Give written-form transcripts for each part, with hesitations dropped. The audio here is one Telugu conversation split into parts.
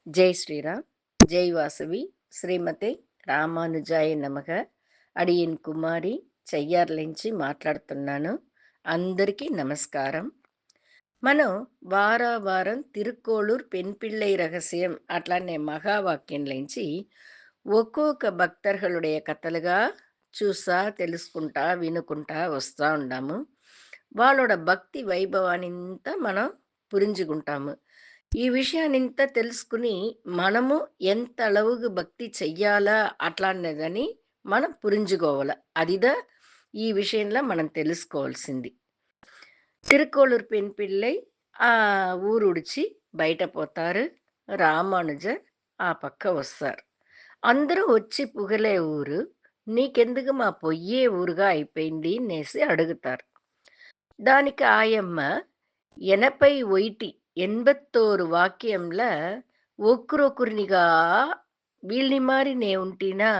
జై శ్రీరామ్, జై వాసవి, శ్రీమతే రామానుజాయ నమః. అడియన్ కుమారి చెయ్యార్లించి మాట్లాడుతున్నాను. అందరికీ నమస్కారం. మనం వారం తిరుక్కోళూర్ పెన్పిళ్ళై రహస్యం అట్లానే మహావాక్యంలోంచి ఒక్కొక్క భక్తர்களுடைய కథలుగా చూసా, తెలుసుకుంటా, వినుకుంటా వస్తా ఉండాము. వాళ్ళோட భక్తి వైభవాన్నింతా మనం పురింజుకుంటాము. ఈ విషయాన్నింత తెలుసుకుని, మనము ఎంత అలవుగు భక్తి చెయ్యాలా అట్లాన్నదని మనం పురింజుకోవాల. అదిదా ఈ విషయంలో మనం తెలుసుకోవాల్సింది. తిరుక్కోళూరు పెన్పిళ్ళై ఆ ఊరుడిచి బయట పోతారు. రామానుజర్ ఆ పక్క వస్తారు. అందరూ వచ్చి పుగలే ఊరు. నీకెందుకు మా పొయ్యే ఊరుగా అయిపోయింది అనేసి అడుగుతారు. దానికి ఆయమ్మ 80 ఒయిటి 81 వాక్యంల ఒక్కురొక్కురినిగా వీళ్ళని మారి నే ఉంటినా,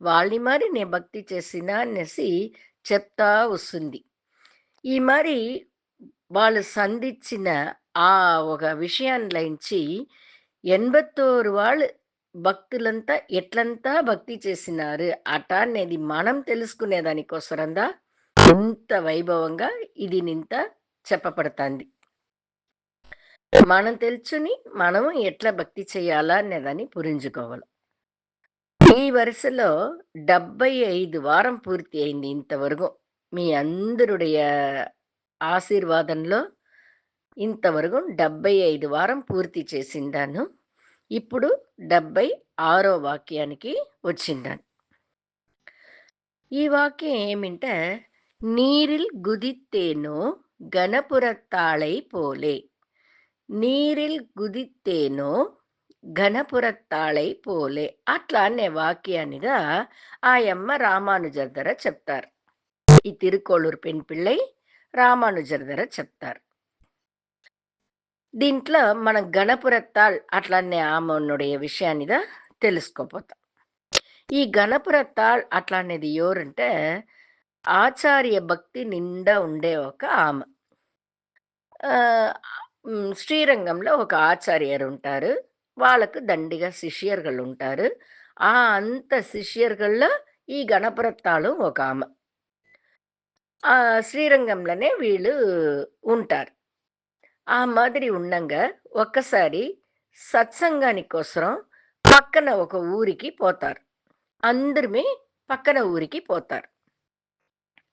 వాళ్ళని మారి నే భక్తి చేసినా అనేసి చెప్తా వస్తుంది. ఈ మరి వాళ్ళు సంధించిన ఆ ఒక విషయాన్నించి 81 వాళ్ళు భక్తులంతా ఎట్లంతా భక్తి చేసినారు అటానేది మనం తెలుసుకునే దానికోసరందా ఇంత వైభవంగా ఇది నింత చెప్పబడతాంది. మనం తెలుసుని మనము ఎట్లా భక్తి చేయాలా అనేదాన్ని పురింజుకోవాలి. ఈ వరుసలో 75 వారం పూర్తి అయింది ఇంతవరకు. మీ అందరుடைய ఆశీర్వాదంలో ఇంతవరకు 75 వారం పూర్తి చేసిండాను. ఇప్పుడు 76 వాక్యానికి వచ్చిండాను. ఈ వాక్యం ఏమింటే, నీరిల్ గుదిత్తేనో గణపురత్తాళై పోలే. నీరిల్ గుదిత్తేనో ఘనపురత్తాళై పోలే. అట్లా అనే వాక్యాన్నిగా ఆయమ్మ రామానుజర్ ధర చెప్తారు. ఈ తిరుక్కోళూరు పెన్పిళ్ళై రామానుజర్ ధర చెప్తారు. దీంట్లో మనం గణపురత్తాళ్ అట్లనే ఆమెనుடைய విషయాన్నిదా తెలుసుకోపోతాం. ఈ గణపురత్తాళ్ అట్లా అనేది ఎవరంటే ఆచార్య భక్తి నిండా ఉండే ఒక ఆమె. శ్రీరంగంలో ఒక ఆచార్యరు ఉంటారు. వాళ్ళకు దండిగా శిష్యர்கள் ఉంటారు. ఆ అంత శిష్యர்கள்ல ఈ గణపురత్తాళు ఒక ఆమె. శ్రీరంగంలోనే వీళ్ళు ఉంటారు. ఆ మాదిరి ఉండంగా ఒక్కసారి సత్సంగానికోసరం పక్కన ఒక ఊరికి పోతారు. అందరుమే పక్కన ఊరికి పోతారు.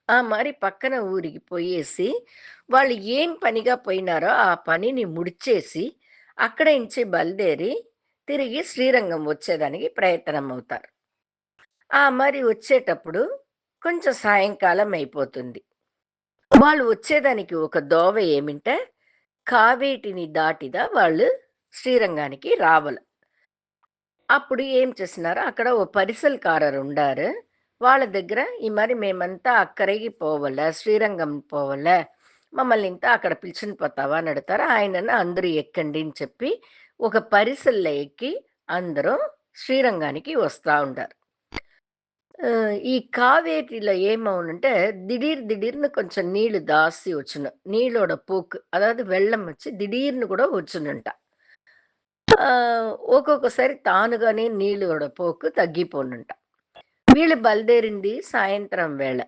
ఆ మరి పక్కన ఊరికి పోయేసి, వాళ్ళు ఏం పనిగా పోయినారో ఆ పనిని ముడిచేసి, అక్కడ నుంచి బయలుదేరి తిరిగి శ్రీరంగం వచ్చేదానికి ప్రయత్నమవుతారు. ఆ మరి వచ్చేటప్పుడు కొంచెం సాయంకాలం అయిపోతుంది. వాళ్ళు వచ్చేదానికి ఒక దోవ ఏమింటే, కావేటిని దాటిదా వాళ్ళు శ్రీరంగానికి రావాలి. అప్పుడు ఏం చేసినారు, అక్కడ ఓ పరిసల్కారరుండారు. వాళ్ళ దగ్గర ఈ మరి మేమంతా అక్కడికి పోవాల, శ్రీరంగం పోవాల, మమ్మల్నింతా అక్కడ పిలుచుకొని పోతావా అని అడుగుతారు. ఆయనను అందరూ ఎక్కండి అని చెప్పి, ఒక పరిసల్లో ఎక్కి అందరూ శ్రీరంగానికి వస్తా ఉండారు. ఈ కావేరిలో ఏమవునంటే, திடீர்னு కొంచెం నీళ్లు దాసి వచ్చును. నీళ్ళోட పోக்கு, అதாவது వెள்ளం వచ్చి திடீர்னு కూడా వచ్చునంట. ఒక్కొక్కసారి తానుగానే నీళ్ళోడ పోకు తగ్గిపోనుంట. వీళ్ళు బయలుదేరింది సాయంత్రం వేళ.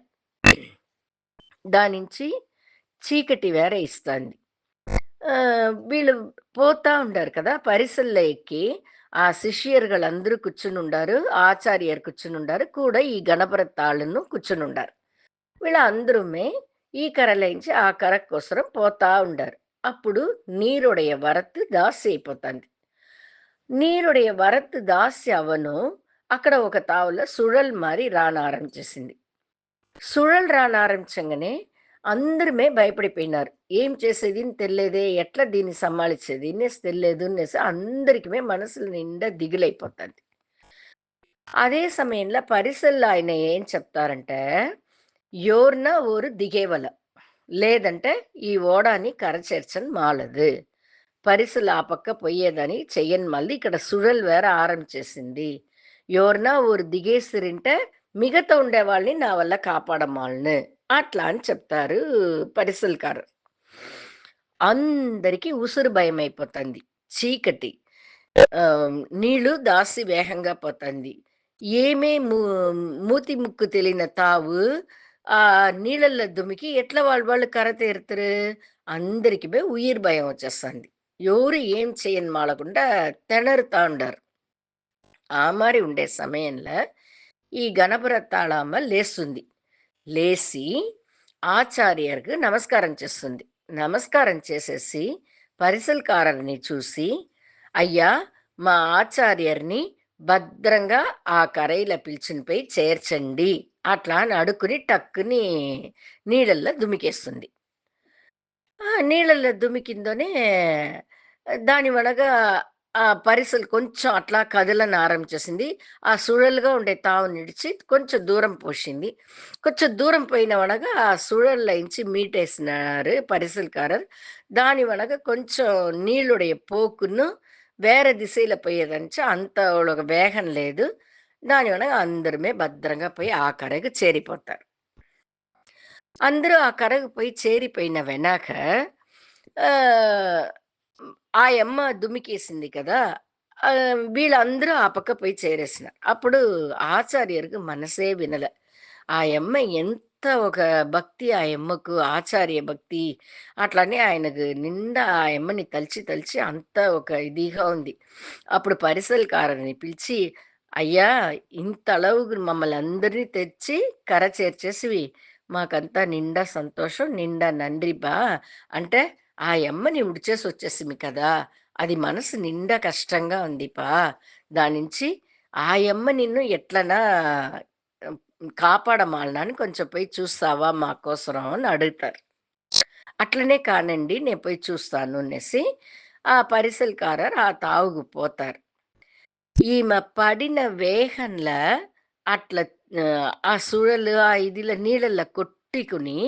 దానించి చీకటి వేర ఇస్తాంది. వీళ్ళు పోతా ఉండారు కదా! పరిసల్లో ఎక్కి ఆ శిష్యరుಗಳందరూ కూర్చునుండారు. ఆచార్యర్ కూర్చునుండారు. కూడా ఈ గణపరతాళ్ళను కూర్చునుండారు. వీళ్ళందరూమే ఈ కరలేంచి ఆ కరకోసరం పోతా ఉండారు. అప్పుడు నీరుடைய வரத்து జాస్తి అయిపోతాంది. నీరుடைய வரத்து జాస్తి అవ్వను, అక్కడ ఒక తావుల సుழல் మారి రాన ఆరంభించేసింది. సుழல் రాన ఆరంభించంగానే అందరుమే భయపడిపోయినారు. ఏం చేసేదిని తెల్లేదే, ఎట్లా దీన్ని సమాళించేది అనేసి తెల్లేదు అనేసి అందరికిమే మనసుల నిండా దిగులైపోతాంది. అదే సమయంలో పరిసల్లో ఆయన ఏం చెప్తారంటే, "యోర్నా ఓరు దిగేవల, లేదంటే ఈ ఓడాని కర చేర్చని మాలదు. పరిసలు ఆ పక్క పొయ్యేదని చెయ్యని మళ్ళీ ఇక్కడ సుழல் వేర ఆరంభించేసింది. ఎవరన్నా ఓరు దిగేసిరింటే మిగతా ఉండేవాళ్ళని నా వల్ల కాపాడమాలను" అట్లా అని చెప్తారు పరిసల్కారు. అందరికీ ఉసురు భయమైపోతుంది. చీకటి. నీళ్ళు దాసి వేగంగా పోతంది. ఏమే మూతి ముక్కు తెలియని తావు నీళ్ళల్లో దుమికి ఎట్లా వాళ్ళు కర్ర తీరుతారు? అందరికిమే ఉయిర్ భయం వచ్చేస్తుంది. ఎవరు ఏం చేయని మాಳకుండా తెణరుతా ఉండారు. ఆ మారి ఉండే సమయంలో ఈ గణపరతాళమ్మ లేస్తుంది. లేసి ఆచార్యర్‌కి నమస్కారం చేస్తుంది. నమస్కారం చేసేసి పరిసలకారల్ని చూసి, "అయ్యా! మా ఆచార్యర్‌ని భద్రంగా ఆ కరైల పిలిచినిపోయి చేర్చండి." అట్లా అని అడుక్కుని టక్కుని నీళ్ళల్లో దుమికేస్తుంది. నీళ్ళల్లో దుమికిందోనే దాని వలగా ఆ పరిసలు కొంచెం అట్లా కదలనారంభించేసింది. ఆ సుழలుగా ఉండే తావునిడిచి కొంచెం దూరం పోషింది. కొంచెం దూరం పోయిన వనగా ఆ సుழల్లోంచి మీటేసినారు పరిసలకాரர். దాని వనగా కొంచెం నీళ్ళుடைய పోకును వేరే దిశలో పోయేదంచ అంత అவ்வளவு వేగం లేదు. దాని వలన అందరుమే భద్రంగా పోయి ఆ కరకు చేరిపోతారు. అందరూ ఆ కరకు పోయి చేరిపోయిన వెనక ఆహ్, ఆ యమ్మ దుమికేసింది కదా! వీళ్ళందరూ ఆ పక్క పోయి చేరేసినారు. అప్పుడు ఆచార్యర్‌కి మనసే వినలే. ఆ యమ్మ ఎంత ఒక భక్తి ఆ యమ్మకు ఆచార్య భక్తి. అట్లని ఆయనకు నిండా ఆ యమ్మని తలిచి, తలిచి అంత ఒక ఇదిగా ఉంది. అప్పుడు పరిసలకారుని పిలిచి, "అయ్యా! ఇంతళవుగు మమ్మల్నందరిని తెచ్చి కర చేర్చేసివి. మాకంతా నిండా సంతోషం, నిండా నండ్రిబా. అంటే ఆ యమ్మని విడిచేసొచ్చేసిమి కదా! అది మనసు నిండా కష్టంగా ఉందిపా. దానించి ఆ యమ్మ నిన్ను ఎట్లనా కాపాడమాలను అని కొంచెం పోయి చూస్తావా మా కోసరం అని అడుగుతారు. అట్లనే కానండి నేను పోయి చూస్తాను అనేసి ఆ పరిసలకారర్ ఆ తావుకు పోతారు. ఈమె పడిన వేగంల అట్లా ఆ సుழలు ఆ ఇదిల నీళ్ళల్లో కొట్టుకుని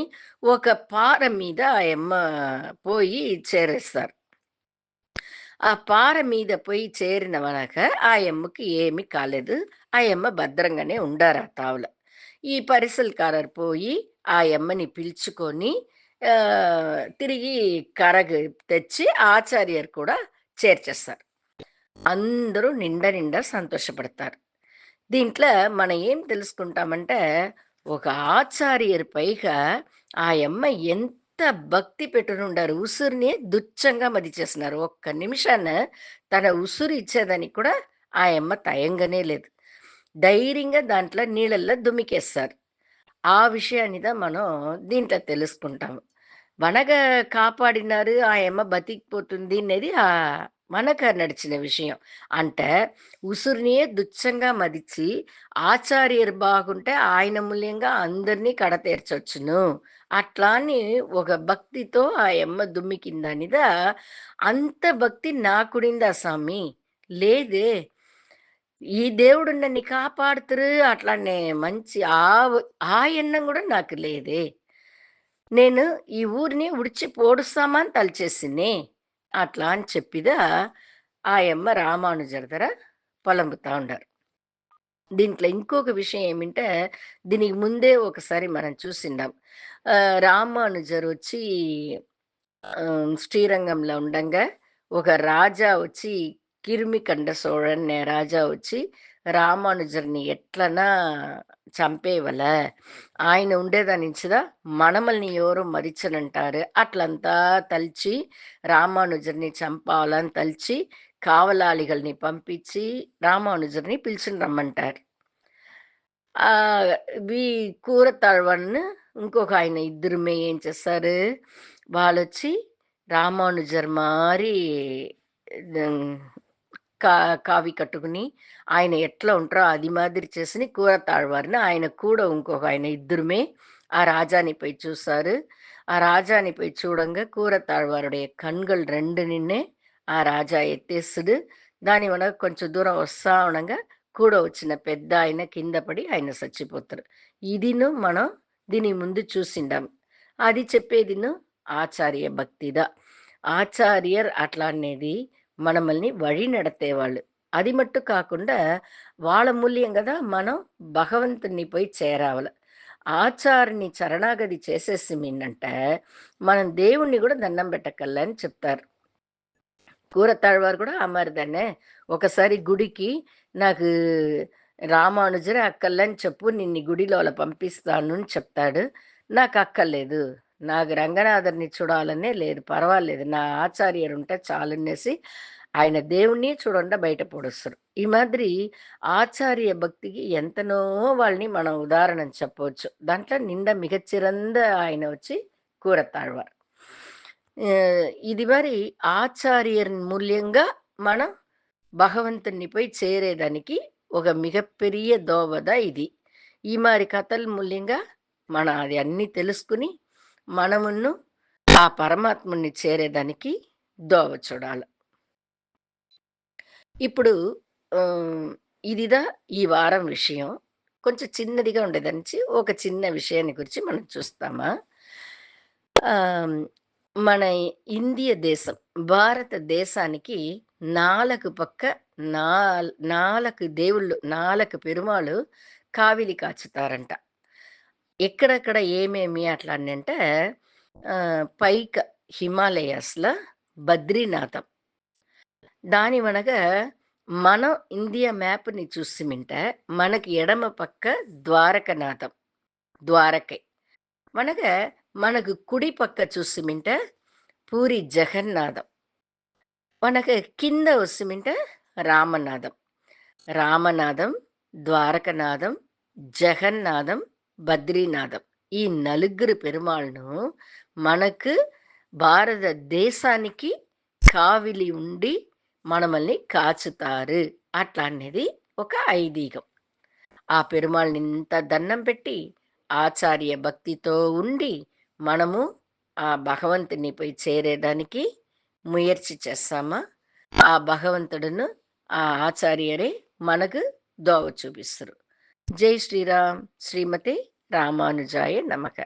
ఒక పార మీద ఆ యమ్మ పోయి చేరేస్తారు. ఆ పార మీద పోయి చేరిన వనక ఆ యమ్మకి ఏమీ కాలేదు. ఆ యమ్మ భద్రంగానే ఉండారు ఆ తావుల. ఈ పరిసలకారర్ పోయి ఆ యమ్మని పిలుచుకొని తిరిగి కరగు తెచ్చి ఆచార్యర్ కూడా చేర్చేస్తారు. అందరూ నిండా నిండా సంతోషపడతారు. దీంట్లో మనం ఏం తెలుసుకుంటామంటే, ఒక ఆచార్యర్ పైగా ఆ యమ్మ ఎంత భక్తి పెట్టునుండారు. ఉసురుని దుచ్చంగా మదిచేస్తున్నారు. ఒక్క నిమిషాన తన ఉసురు ఇచ్చేదానికి కూడా ఆ యమ్మ తయంగనే లేదు. ధైర్యంగా దాంట్లో నీళ్ళల్లో దుమికేస్తారు. ఆ విషయాన్ని మనం దీంట్లో తెలుసుకుంటాము. మనగ కాపాడినారు. ఆ యమ్మ బతికిపోతుంది అనేది మనక నడిచిన విషయం. అంటే ఉసురునియే దుచ్చంగా మదిచి ఆచార్యరు బాగుంటే ఆయన మూల్యంగా అందరినీ కడతేర్చొచ్చును. అట్లా అని ఒక భక్తితో ఆ యమ్మ దుమ్మికిందనిద అంత భక్తి నాకుడిందా సామి? లేదే. ఈ దేవుడు నన్ను కాపాడుతురు అట్లానే మంచి ఆ ఎண்ணం గూడా నాకు లేదే. నేను ఈ ఊరిని ఉడిచి పోడుస్తామని తలచేసినే. అట్లా అని చెప్పిదా ఆయమ్మ రామానుజర్ దగ్గర పొలంబుతా ఉండారు. దీంట్లో ఇంకొక విషయం ఏమింటే, దీనికి ముందే ఒకసారి మనం చూసిండాం. రామానుజరొచ్చి శ్రీరంగంలో ఉండంగా ఒక రాజా వచ్చి కిరిమికండ సోళన్ అనే రాజా వచ్చి రామానుజర్ని ఎట్లనా చంపేవల ఆయన ఉండేదానించదా మనమల్ని ఎవరు మరిచనంటారు అట్లంతా తలిచి రామానుజర్ని చంపాలని తలిచి కావలాళిగల్ని పంపించి రామానుజర్ని పిలిచిన రమ్మంటారు ఆ వీ కూరతాళ్వాన్ని ఇంకొక ఆయన ఇద్దరుమే ఏం చేస్తారు వాళ్ళొచ్చి రామానుజర్ మారి దం కా కావి కట్టుకుని ఆయన ఎట్లా ఉంటారో అది మాదిరి చేసిని కూరతాళ్వారిని ఆయన కూడా ఇంకొక ఆయన ఇద్దరుమే ఆ రాజాని పోయి చూసారు. ఆ రాజాని పోయి చూడంగా కూరతాళ్వారుடைய కண்கள் 2 నిన్నే ఆ రాజా ఎత్తేస్తుడు. దాని వల్ల కొంచెం దూరం వస్తా ఉండంగా కూడా వచ్చిన పెద్దాయన కింద పడి ఆయన సచ్చిపోతారు. ఇదిను మనం దీని ముందు చూసిండాం. అది చెప్పేదిను ఆచార్య భక్తిద. ఆచార్యర్ అట్లా అనేది మనమల్ని వழி నడతేవాళ్ళు. అది మట్టు కాకుండా వాళ్ళ మూల్యం గదా మనం భగవంతుడిని పోయి చేరావల. ఆచార్యని చరణాగతి చేసేసిమినంటే మనం దేవుణ్ణి గూడా దండం పెట్టక్కర్లే అని చెప్తారు. కూరத்தாழ்వారు కూడా ఆ మారిదాన్నే. ఒకసారి గుడికి నాకు రామానుజరే అక్కర్లేని చెప్పు నిన్ను ఈ గుడిలోల పంపిస్తాను అని చెప్తాడు. నాకు అక్కర్లేదు. నాకు రంగనాథన్ని చూడాలనే లేదు. పర్వాలేదు. నా ఆచార్యరుంటే చాలనేసి ఆయన దేవుడిని చూడకుండా బయట పొడుస్తరు. ఈ మాదిరి ఆచార్య భక్తికి ఎంతనో వాళ్ళని మనం ఉదాహరణ చెప్పవచ్చు. దాంట్లో నిండా మిగచ్చిరంద ఆయన వచ్చి కూరத்தாழ்வார். ఇది మరి ఆచార్యర్ మూల్యంగా మనం భగవంతుడిని పోయి చేరేదానికి ఒక మిగపెరియ దోవద ఇది. ఈ మారి కథల మూల్యంగా మనం అది అన్నీ తెలుసుకుని, మనమును ఆ పరమాత్ముడిని చేరేదానికి దోవ చూడాల. ఇప్పుడు ఆహ్, ఇదిదా ఈ వారం విషయం. కొంచెం చిన్నదిగా ఉండేదానికి ఒక చిన్న విషయాన్ని గురించి మనం చూస్తామా? ఆహ్, మన ఇండియ దేశం, భారతదేశానికి 4 పక్క 4 దేవుళ్ళు, 4 పెరుమాళు కావిలి కాచుతారంట. ఎక్కడెక్కడ ఏమేమి అట్లా అనంటే పైక హిమాలయాస్‌ల బద్రీనాథం. దాని వనగా మనం ఇండియా మ్యాప్‌ని చూసిమింటే మనకి ఎడమ పక్క ద్వారకనాథం. ద్వారకై. మనగా మనకు కుడి పక్క చూసిమింటే పూరి జగన్నాథం. మనకు కింద వసిమింటే రామనాథం. రామనాథం, ద్వారకనాథం, జగన్నాథం, బద్రీనాథం. ఈ నలుగురు పెరుమాళ్ళను మనకు భారతదేశానికి కావిలి ఉండి మనమల్ని కాచుతారు. అట్లా అనేది ఒక ఐదీగం. ఆ పెరుమాళ్ళని ఇంత దండం పెట్టి, ఆచార్య భక్తితో ఉండి, మనము ఆ భగవంతుని పోయి చేరేదానికి ముయర్చి చేస్తామా? ఆ భగవంతుడును, ఆ ఆచార్యరే మనకు దోవ చూపిస్తురు. జై శ్రీరామ్. శ్రీమతి రామానుజాయ నమః.